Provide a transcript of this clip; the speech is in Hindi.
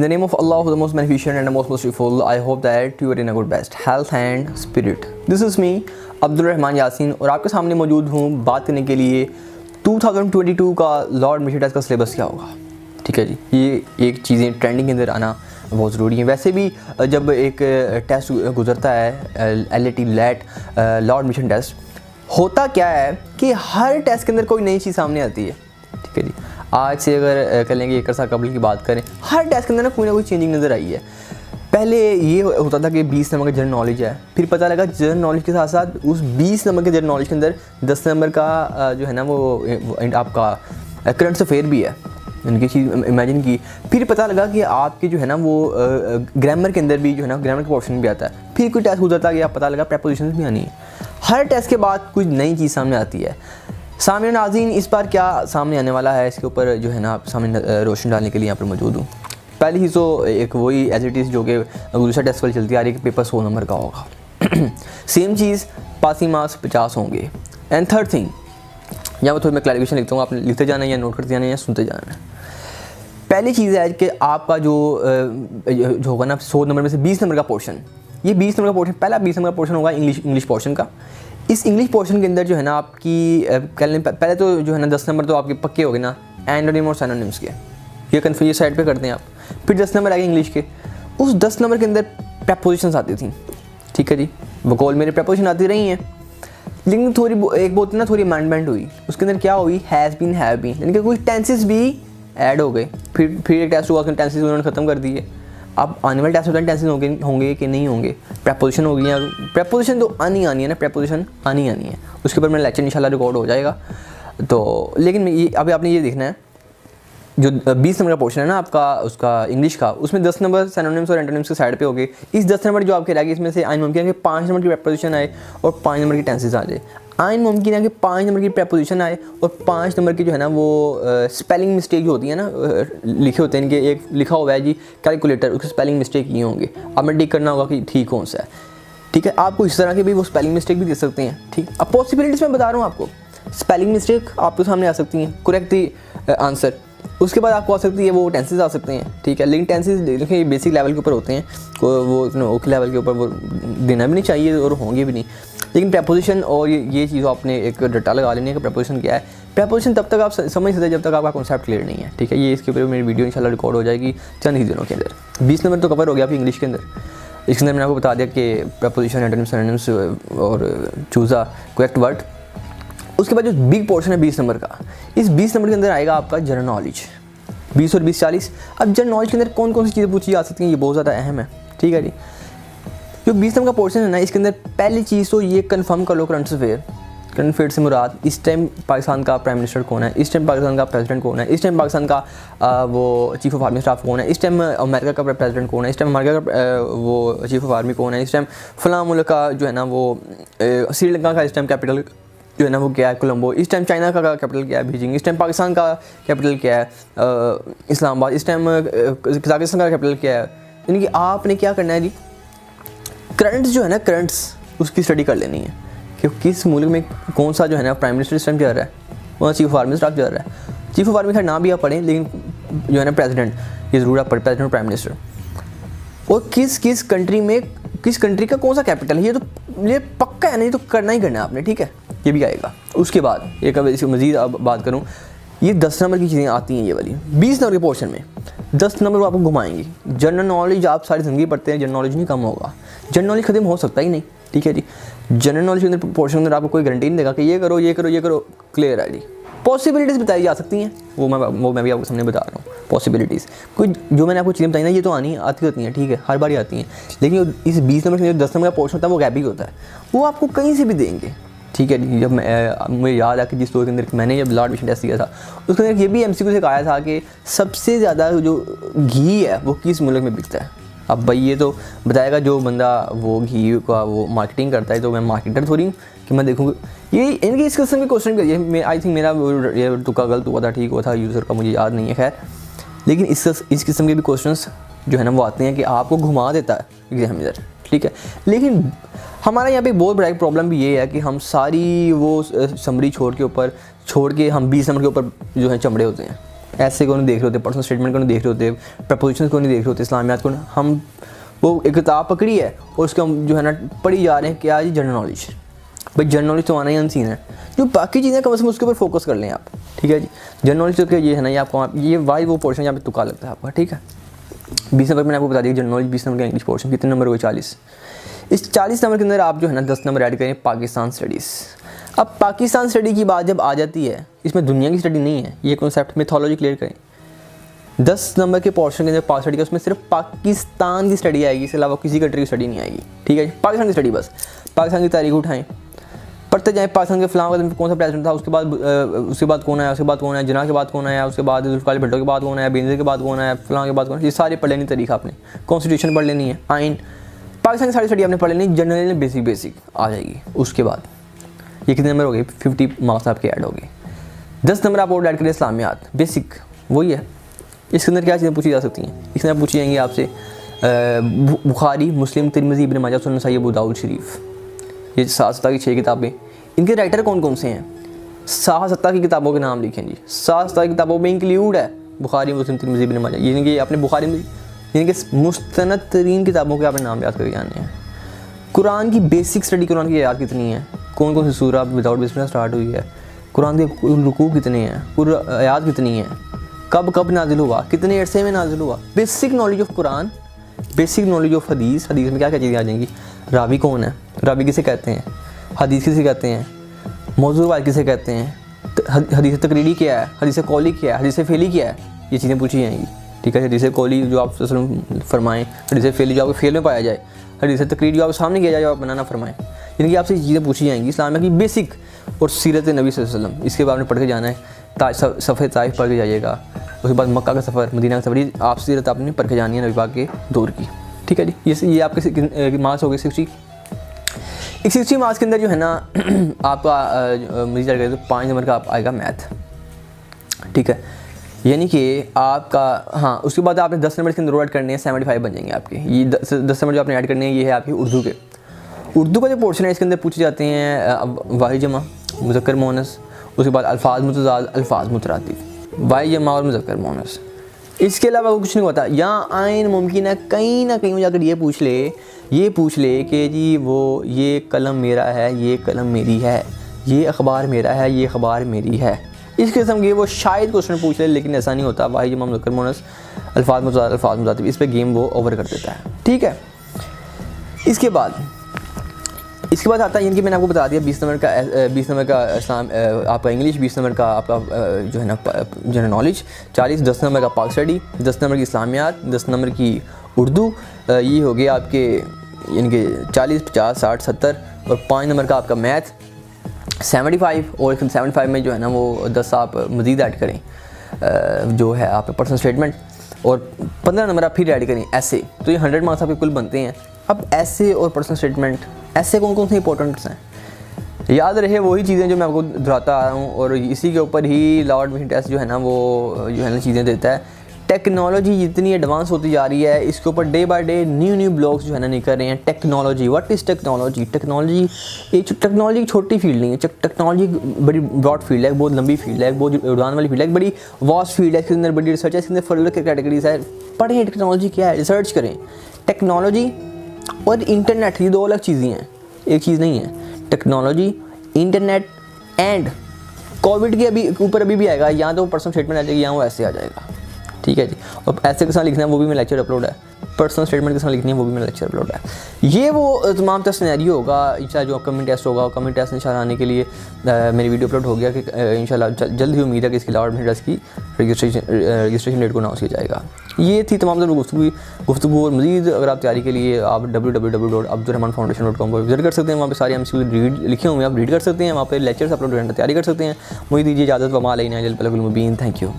In the name of Allah, the most beneficent and the most merciful, I hope that you are in a good best health and spirit. This is me, Abdul Rahman Yasin, और आपके सामने मौजूद हूँ बात करने के लिए 2022 का लॉ एडमिशन टेस्ट का सिलेबस क्या होगा। ठीक है जी, ये एक चीज़ें ट्रेंडिंग के अंदर आना बहुत ज़रूरी है। वैसे भी जब एक टेस्ट गुजरता है LAT LAT law admission test, होता क्या है कि हर टेस्ट के अंदर कोई नई चीज़ सामने आती है। ठीक है जी, आज से अगर कर लेंगे एक अर्सा कबल की बात करें, हर टेस्ट के अंदर ना कोई चेंजिंग नज़र आई है। पहले ये होता था कि 20 नंबर का जनरल नॉलेज है, फिर पता लगा जनरल नॉलेज के साथ साथ उस 20 नंबर के जनरल नॉलेज के अंदर 10 नंबर का जो है ना वो आपका करंट अफेयर भी है, इनकी चीज़ इमेजिन की। फिर पता लगा कि आपके जो है ना वो ग्रामर के अंदर भी जो है ना ग्रामर का पोर्शन भी आता है। फिर कोई टेस्ट गुजरता गया, पता लगा प्रेपोजिशंस भी आनी है। हर टेस्ट के बाद कुछ नई चीज़ सामने आती है। सामने नाज़रीन, इस बार क्या सामने आने वाला है, इसके ऊपर जो है ना आप सामने रोशनी डालने के लिए यहाँ पर मौजूद हूँ। पहले ही तो एक वही एज इट इज़ जो कि दूसरा टेस्ट वाली चलती आ रही है कि पेपर 100 नंबर का होगा। सेम चीज़, पासिंग मार्क्स 50 होंगे। एंड थर्ड थिंग, यहाँ पर थोड़ी मैं क्लैरिफिकेशन लिखता हूँ, आपने लिखते जाना है या नोट करते जाना है या सुनते जाना है। पहली चीज़ है कि आपका जो होगा ना 100 नंबर में से 20 नंबर का पोर्शन, ये 20 नंबर का पोर्शन, पहला 20 नंबर का पोर्शन होगा इंग्लिश पोर्शन का। इस इंग्लिश पोर्शन के अंदर जो है ना आपकी पहले तो जो है ना 10 नंबर तो आपके पक्के हो गए ना एंटोनिम और सिनोनिम्स के, ये कन्फ्यूज साइड पे करते हैं आप। फिर 10 नंबर आ गए इंग्लिश के। उस 10 नंबर के अंदर प्रपोजिशंस आती थी। ठीक है जी, वोकैब मेरे प्रपोजिशन आती रही हैं, लेकिन थोड़ी एक बहुत ना थोड़ी अमेंडमेंट हुई। उसके अंदर क्या हुई, हैज़ बीन, हैव बीन, यानी कि कुछ टेंसेस भी ऐड हो गए। फिर एक टेस्ट हुआ, उसके टेंसेस उन्होंने ख़त्म कर दिए। अब आने वाले टेस्ट में टेंसेस होंगे कि नहीं होंगे, प्रपोजिशन हो गई या प्रपोजिशन तो आनी है ना, प्रपोजिशन आनी है। उसके ऊपर मेरा लेक्चर इंशाल्लाह रिकॉर्ड हो जाएगा। तो लेकिन ये अभी आपने ये देखना है, जो 20 नंबर का पोर्शन है ना आपका उसका इंग्लिश का, उसमें 10 नंबर सिनोनिम्स और एंटोनिम्स के साइड पे हो गए। इस 10 नंबर जो आपके रहेगी, इसमें से आइन मुमकिन है कि 5 नंबर की प्रपोजिशन आए और 5 नंबर की टेंसेस आ जाए। आइन मुमकिन है कि 5 नंबर की प्रपोजिशन आए और 5 नंबर की जो है ना वो स्पेलिंग मिस्टेक जो होती है ना, लिखे होते हैं इनके, एक लिखा हुआ है जी कैलकुलेटर, उसके स्पेलिंग मिस्टेक ये होंगे। अब मैं टिक करना होगा कि ठीक कौन सा है। ठीक है, आपको इस तरह के भी वो स्पेलिंग मिस्टेक भी दे सकते हैं। ठीक, अब पॉसिबिलिटीज़ मैं बता रहा हूँ आपको। स्पेलिंग मिस्टेक आपके सामने आ सकती हैं, करेक्ट आंसर। उसके बाद आपको आ सकती है वो टेंसेस आ सकते हैं। ठीक है, लेकिन टेंसेस देखिए बेसिक लेवल के ऊपर होते हैं, वो ओके लेवल के ऊपर वो देना भी नहीं चाहिए और होंगे भी नहीं। लेकिन प्रपोजिशन और ये चीज़ आपने एक डटा लगा लेनी है कि प्रपोजिशन क्या है। प्रपोजिशन तब तक आप समझ सकते हैं जब तक आपका कॉन्सेप्ट क्लियर नहीं है। ठीक है, ये इसके ऊपर मेरी वीडियो इंशाल्लाह रिकॉर्ड हो जाएगी चंद ही दिनों के अंदर। 20 नंबर तो कवर हो गया आपकी इंग्लिश के अंदर। इसके अंदर मैंने आपको बता दिया कि प्रपोजिशन, एंटोनिम्स, सिनोनिम्स और चूज़ अ करेक्ट वर्ड। उसके बाद जो बिग पोर्शन है 20 नंबर का, इस 20 नंबर के अंदर आएगा आपका जनरल नॉलेज। 20 और 20 40। अब जनरल नॉलेज के अंदर कौन कौन सी चीज़ें पूछी जा सकती हैं, ये बहुत ज़्यादा अहम है। ठीक है जी, जो 20 नंबर का पोर्शन है ना, इसके अंदर पहली चीज़ तो ये कंफर्म कर लो करंट अफेयर। करंट अफेयर से मुराद इस टाइम पाकिस्तान का प्राइम मिनिस्टर कौन है, इस टाइम पाकिस्तान का प्रेसिडेंट कौन है, इस टाइम पाकिस्तान का वो चीफ ऑफ आर्मी स्टाफ कौन है, इस टाइम अमेरिका का प्रेसिडेंट कौन है, इस टाइम अमेरिका का वो चीफ ऑफ आर्मी कौन है, इस टाइम फलां मुल्क का जो है ना वो श्रीलंका का इस टाइम कैपिटल जो है ना वो क्या है, कोलंबो। इस टाइम चाइना का कैपिटल क्या है, बीजिंग। इस टाइम पाकिस्तान का कैपिटल क्या है, इस्लामाबाद। इस टाइम कजाकिस्तान का कैपिटल क्या है। यानी कि आपने क्या करना है जी, करंट्स जो है ना, करंट्स उसकी स्टडी कर लेनी है कि किस मुल्क में कौन सा जो है ना प्राइम मिनिस्टर इस टाइम चल रहा है, वहाँ चीफ ऑफ आर्मी स्टाफ चल रहा है। चीफ ऑफ आर्मी का नाम भी आप पढ़ें, लेकिन जो है ना प्रेसिडेंट, ये ज़रूर आप पढ़ें, प्रेसिडेंट प्राइम मिनिस्टर। और किस कंट्री में किस कंट्री का कौन सा कैपिटल है, ये पक्का है, नहीं तो करना ही करना है आपने। ठीक है, ये भी आएगा। उसके बाद एक अब इसकी मज़ीद अब बात करूँ, ये 10 नंबर की चीज़ें आती हैं ये वाली। 20 नंबर के पोर्शन में 10 नंबर वो आपको घुमाएंगी। जनरल नॉलेज आप सारी ज़िंदगी पढ़ते हैं, जनरल नॉलेज नहीं कम होगा, जनरल नॉलेज खत्म हो सकता ही नहीं। ठीक है जी, जनरल नॉलेज के अंदर पोर्शन के अंदर आपको कोई गारंटी नहीं देगा कि ये करो ये करो ये करो, क्लियर है जी। पॉसिबिलिटीज़ बताई जा सकती हैं, वो मैं भी आपको सामने बता रहा हूँ। पॉसिबिलिटीज़ कोई जो मैंने आपको चीज़ें बताई ना, ये तो आती होती हैं। ठीक है, हर बार आती हैं, लेकिन इस 20 नंबर से जो 10 नंबर का पोर्शन होता है वो गैप ही होता है, वो आपको कहीं से भी देंगे। ठीक है, जब मुझे याद है कि जिस दौर के अंदर मैंने जब लॉ एडमिशन टेस्ट किया था, उसके अंदर ये भी MCQ से आया था कि सबसे ज़्यादा जो घी है वो किस मुल्क में बिकता है। अब भाई ये तो बताएगा जो बंदा वो घी का वो मार्केटिंग करता है, तो मैं मार्केटर थोड़ी हूँ कि मैं देखूँगा ये इनके इस किस्म के क्वेश्चन करिए। आई थिंक मेरा ये तुक्का गलत हुआ था, ठीक हुआ था, यूज़र का मुझे याद नहीं है खैर। लेकिन इस किस्म के भी क्वेश्चंस जो है ना वो आते हैं कि आपको घुमा देता है एग्जामिनर। ठीक है, लेकिन हमारा यहाँ पे बहुत बड़ा एक प्रॉब्लम भी ये है कि हम सारी वो समरी छोड़ के हम 20 नंबर के ऊपर जो है चमड़े होते हैं। ऐसे को नहीं देख रहे होते, पर्सनल स्टेटमेंट को नहीं देख रहे होते, प्रपोजिशन को नहीं देख रहे होते, इस्लामियात को हम वो एक किताब पकड़ी है और उसके हम जो है ना पढ़ी जा रहे हैं क्या जी, जनरल नॉलेज। भाई जनरल नॉलेज तो आना ही अनसीन है, जो बाकी चीज़ें कम से कम उसके ऊपर फोकस कर लें आप, ठीक है जी। जनरल नॉलेज तो ये है ना, ये आपको ये वाई वो पोर्शन यहाँ पे तुका लगता है आपका, ठीक है। 20 नंबर मैंने आपको बता दिया जनरल नॉलेज, 20 नंबर का इंग्लिश पोर्शन, कितने नंबर हुए 40। इस 40 नंबर के अंदर आप जो है ना 10 नंबर ऐड करें पाकिस्तान स्टडीज़। अब पाकिस्तान स्टडी की बात जब आ जाती है, इसमें दुनिया की स्टडी नहीं है, ये कॉन्सेप्ट मिथोलॉजी क्लियर करें। 10 नंबर के पोर्शन के अंदर पाक स्टडी का, उसमें सिर्फ पाकिस्तान की स्टडी आएगी, इसके अलावा किसी कंट्री की स्टडी नहीं आएगी, ठीक है। पाकिस्तान की स्टडी बस, पाकिस्तान की तारीख उठाएं, पढ़ते जाएँ। पाकिस्तान के फलां वक्त कौन सा प्रेसिडेंट था, उसके बाद कौन आया, उसके बाद कौन आया, जिन्ना के बाद कौन आया, उसके बाद जुल्फ़िकार भुट्टो के बाद कौन आया, बेनज़ीर के बाद कौन आया, फलां के बाद कौन आया, ये सारे पढ़ लेनी तारीख आपने। कॉन्स्टिट्यूशन पढ़ लेनी है, आइन, पाकिस्तान की सारी स्टडी आपने पढ़ लेनी, जनरल बेसिक आ जाएगी। उसके बाद ये कितने नंबर हो गए, 50 मार्क्स आपके ऐड हो गए। 10 नंबर आप और ऐड करें इस्लामियात, बेसिक वही है। इसके अंदर क्या चीज़ें पूछी जा सकती हैं, इसके अंदर पूछी जाएंगी आपसे बुखारी, मुस्लिम, तिरमिज़ी, इब्न माजा, सुनन, नसाई, अबू दाऊद शरीफ, ये 7 की 6 किताबें। इनके राइटर कौन कौन से हैं, 7 की किताबों के नाम लिखें जी। 7 की किताबों में इंक्लूड है बुखारी, मुस्लिम, तिरमिज़ी, इब्न माजा, यानी कि आपने बुखारी में यानी कि मुस्तनद तरीन किताबों के आपने नाम याद करके जाने हैं। कुरान की बेसिक स्टडी, कुरान की आयत कितनी है, कौन कौन सी सूरा विदाउट बिस्मिल्लाह स्टार्ट हुई है, कुरान के रुकू कितने हैं, आयत कितनी है, कब नाजिल हुआ, कितने अरसे में नाजिल हुआ, basic knowledge of Quran, basic knowledge of हदीस। हदीस में क्या क्या चीज़ें आ जाएंगी, रावी कौन है, रावी किसे कहते हैं, हदीस किसे कहते हैं, मौजू वाल किसे कहते हैं, हदीस तकरीरी क्या है, हदीस कौली क्या है, हदीस फेली क्या है, ये चीज़ें पूछी जाएंगी, ठीक है। हदीस कौली जो आप फरमाएँ, हदीस फेली जो आपके फेल में पाया जाए, हदीस तकरीर जो आप सामने किया जाए, जो आप बनाना फरमाएँ, यानी कि आपसे चीज़ें पूछी जाएंगी इस्लाम की बेसिक। और सीरत नबी सल्लल्लाहु अलैहि वसल्लम, इसके बाद आपने पढ़ के जाना है, सफ़े ताइफ पढ़ के जाइएगा, उसके बाद मक्का का सफ़र, मदीना का सफ़र, ये आप सीरत आपने पढ़ के जानी है नबी पाक के दौर की, ठीक है जी। ये आपके मार्क्स हो गए 60। 60 मार्क्स के अंदर जो है ना आपका मजीद ऐड करें तो 5 नंबर का आप आएगा मैथ, ठीक है। यानी कि आपका हाँ, उसके बाद आपने 10 नंबर के अंदर ऐड करने हैं, 75 बन जाएंगे आपके। ये 10 नंबर जो आपने ऐड करने हैं, ये है आपकी उर्दू के। उर्दू का जो पोर्शन है इसके अंदर पूछे जाते हैं वाही जमा, मुज़क्कर मोनस, उसके बाद अल्फाज मुतज़ाद, अल्फाज मुतरातिफ, वाही जमा और मुज़क्कर मोनस। इसके अलावा वो कुछ नहीं होता। यहाँ आइन मुमकिन है कहीं ना कहीं जाकर ये पूछ ले कि जी वो ये कलम मेरा है, ये कलम मेरी है, ये अखबार मेरा है, ये अखबार मेरी है, इस किस्म के वो शायद क्वेश्चन पूछ ले, लेकिन ऐसा नहीं होता। वाही जमा, मुज़क्कर मोनस, अल्फाज मुतज़ाद, अल्फाज मुतरातिफ, इस पर गेम वो ओवर कर देता है, ठीक है। इसके बाद आता है, यानी कि मैंने आपको बता दिया 20 नंबर का इस्लाम आपका इंग्लिश, 20 नंबर का आपका जो है ना जनरल नॉलेज, 10 नंबर का पाक स्टडी, 10 नंबर की इस्लामियात, 10 नंबर की उर्दू, ये हो गया आपके यानी कि 40, 50, 60, 70, और 5 नंबर का आपका मैथ 75, और 75 में जो है ना वो 10 आप मज़ीद ऐड करें जो है आप पर्सनल स्टेटमेंट, और 15 नंबर आप फिर ऐड करें ऐसे, तो ये 100 मार्क्स आपके कुल बनते हैं। अब ऐसे और पर्सनल स्टेटमेंट, ऐसे कौन कौन से इंपॉर्टेंट्स हैं, याद रहे वही चीज़ें जो मैं आपको दोहराता आ रहा हूँ, और इसी के ऊपर ही लॉर्ड विल्सन टेस्ट जो है ना वो जो है ना चीज़ें देता है। टेक्नोलॉजी जितनी एडवांस होती जा रही है, इसके ऊपर day by day new blogs जो है ना निकल रहे हैं। Technology, what is technology? Technology एक छोटी फील्ड नहीं है, टेक्नोलॉजी बड़ी ब्रॉड फील्ड है, बहुत लंबी फील्ड है, बहुत उड़ान वाली फील्ड है, बड़ी वास्ट फील्ड है, इसके अंदर बड़ी रिसर्च है, इसके अंदर फर्दर कैटेगरीज है। पढ़ें टेक्नोलॉजी क्या है, रिसर्च करें। टेक्नोलॉजी और इंटरनेट ये 2 अलग चीज़ें हैं, एक चीज़ नहीं है। टेक्नोलॉजी, इंटरनेट एंड कोविड के ऊपर अभी भी आएगा, यहाँ तो पर्सनल स्टेटमेंट आ जाएगी, यहाँ वो ऐसे आ जाएगा, ठीक है जी। और ऐसे के साथ लिखना है वो भी मेरा लेक्चर अपलोड है, पर्सनल स्टेटमेंट के साथ लिखनी है वो भी मेरा लेक्चर अपलोड है। ये वो तमाम तरह सिनेरियो होगा इंशाल्लाह, जो कमेंट टेस्ट होगा, कमेंट टेस्ट इंशाल्लाह आने के लिए मेरी वीडियो अपलोड हो गया कि इंशाल्लाह जल्द ही उम्मीद है कि इसके अलावा टेस्ट की रजिस्ट्रेशन डेट को अनाउंस किया जाएगा। ये थी तमाम तरह गुफ्तगू, और मज़ीद अगर आप तैयारी के लिए आप www.abdurrahmanfoundation.com पर विजिट कर सकते हैं, वहाँ पे सारे MCQ लिखे हुए हैं, आप रीड कर सकते हैं, वहाँ पे लेक्चर्स अपलोड करने की तैयारी कर सकते हैं। मुझे दीजिए इजाज़त, वमा अलैना इल्लल बलागुल मुबीन। Thank you.